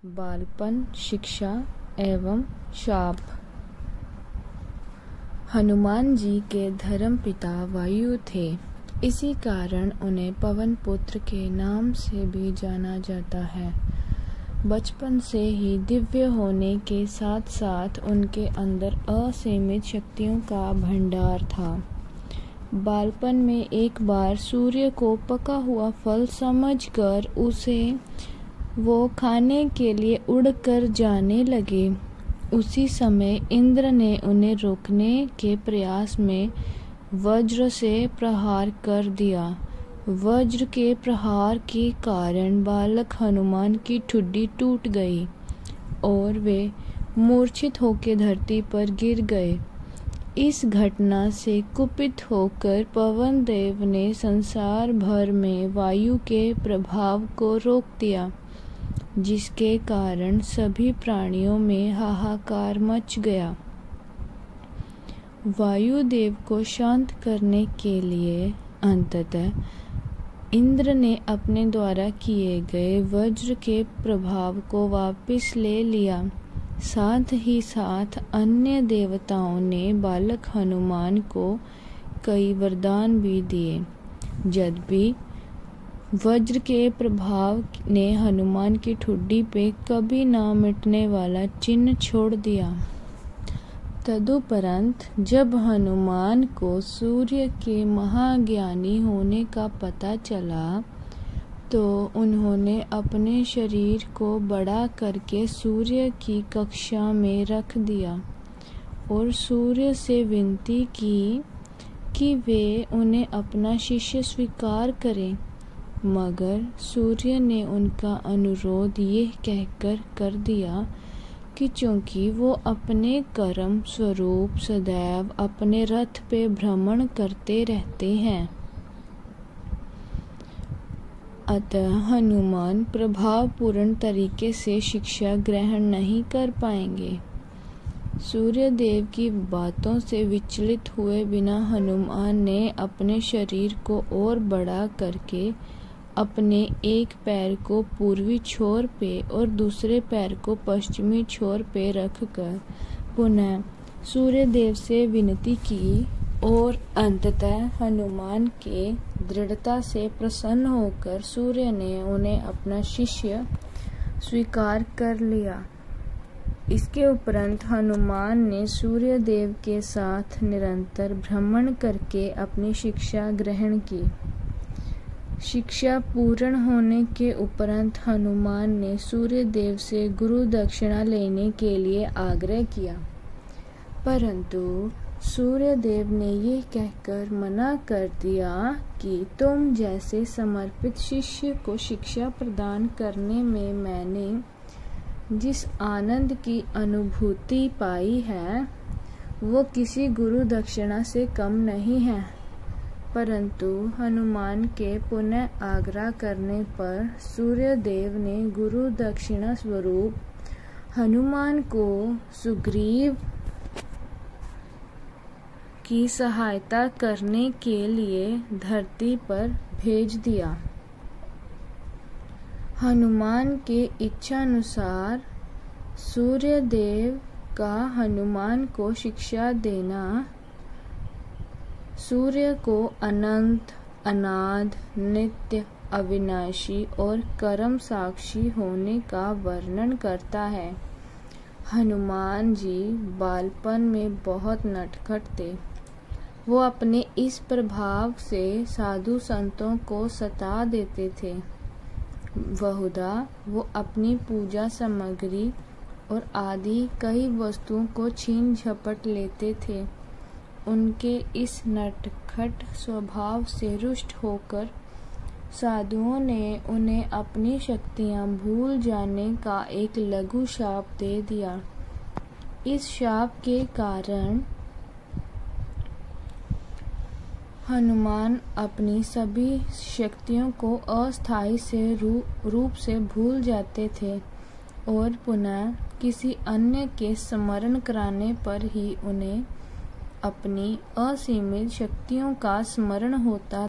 बालपन, शिक्षा एवं शाप। हनुमान जी के धर्मपिता वायु थे। इसी कारण उन्हें पवन पुत्र के नाम से भी जाना जाता है। बचपन से ही दिव्य होने के साथ साथ उनके अंदर असीमित शक्तियों का भंडार था। बालपन में एक बार सूर्य को पका हुआ फल समझकर उसे वो खाने के लिए उड़कर जाने लगे। उसी समय इंद्र ने उन्हें रोकने के प्रयास में वज्र से प्रहार कर दिया। वज्र के प्रहार के कारण बालक हनुमान की ठुड्डी टूट गई और वे मूर्छित होकर धरती पर गिर गए। इस घटना से कुपित होकर पवन देव ने संसार भर में वायु के प्रभाव को रोक दिया, जिसके कारण सभी प्राणियों में हाहाकार मच गया। वायुदेव को शांत करने के लिए अंततः इंद्र ने अपने द्वारा किए गए वज्र के प्रभाव को वापस ले लिया। साथ ही साथ अन्य देवताओं ने बालक हनुमान को कई वरदान भी दिए। यद्यपि वज्र के प्रभाव ने हनुमान की ठुड्डी पे कभी ना मिटने वाला चिन्ह छोड़ दिया। तदुपरांत जब हनुमान को सूर्य के महाज्ञानी होने का पता चला, तो उन्होंने अपने शरीर को बड़ा करके सूर्य की कक्षा में रख दिया और सूर्य से विनती की कि वे उन्हें अपना शिष्य स्वीकार करें। मगर सूर्य ने उनका अनुरोध यह कहकर कर दिया कि चूंकि वो अपने कर्म स्वरूप सदैव अपने रथ पे भ्रमण करते रहते हैं, अतः हनुमान प्रभावपूर्ण तरीके से शिक्षा ग्रहण नहीं कर पाएंगे। सूर्यदेव की बातों से विचलित हुए बिना हनुमान ने अपने शरीर को और बड़ा करके अपने एक पैर को पूर्वी छोर पे और दूसरे पैर को पश्चिमी छोर पे रखकर पुनः सूर्यदेव से विनती की और अंततः हनुमान के दृढ़ता से प्रसन्न होकर सूर्य ने उन्हें अपना शिष्य स्वीकार कर लिया। इसके उपरांत हनुमान ने सूर्यदेव के साथ निरंतर भ्रमण करके अपनी शिक्षा ग्रहण की। शिक्षा पूर्ण होने के उपरांत हनुमान ने सूर्यदेव से गुरु दक्षिणा लेने के लिए आग्रह किया, परंतु सूर्यदेव ने यह कहकर मना कर दिया कि तुम जैसे समर्पित शिष्य को शिक्षा प्रदान करने में मैंने जिस आनंद की अनुभूति पाई है, वो किसी गुरु दक्षिणा से कम नहीं है। परंतु हनुमान के पुनः आग्रह करने पर सूर्यदेव ने गुरु दक्षिणा स्वरूप हनुमान को सुग्रीव की सहायता करने के लिए धरती पर भेज दिया। हनुमान के इच्छानुसार सूर्यदेव का हनुमान को शिक्षा देना सूर्य को अनंत, अनाद, नित्य, अविनाशी और कर्म साक्षी होने का वर्णन करता है। हनुमान जी बालपन में बहुत नटखट थे। वो अपने इस प्रभाव से साधु संतों को सता देते थे। बहुधा वो अपनी पूजा सामग्री और आदि कई वस्तुओं को छीन झपट लेते थे। उनके इस नटखट स्वभाव से रुष्ट होकर साधुओं ने उन्हें अपनी शक्तियां भूल जाने का एक लघु शाप दे दिया। इस शाप के कारण हनुमान अपनी सभी शक्तियों को अस्थायी से रूप से भूल जाते थे और पुनः किसी अन्य के स्मरण कराने पर ही उन्हें अपनी असीमित शक्तियों का स्मरण होता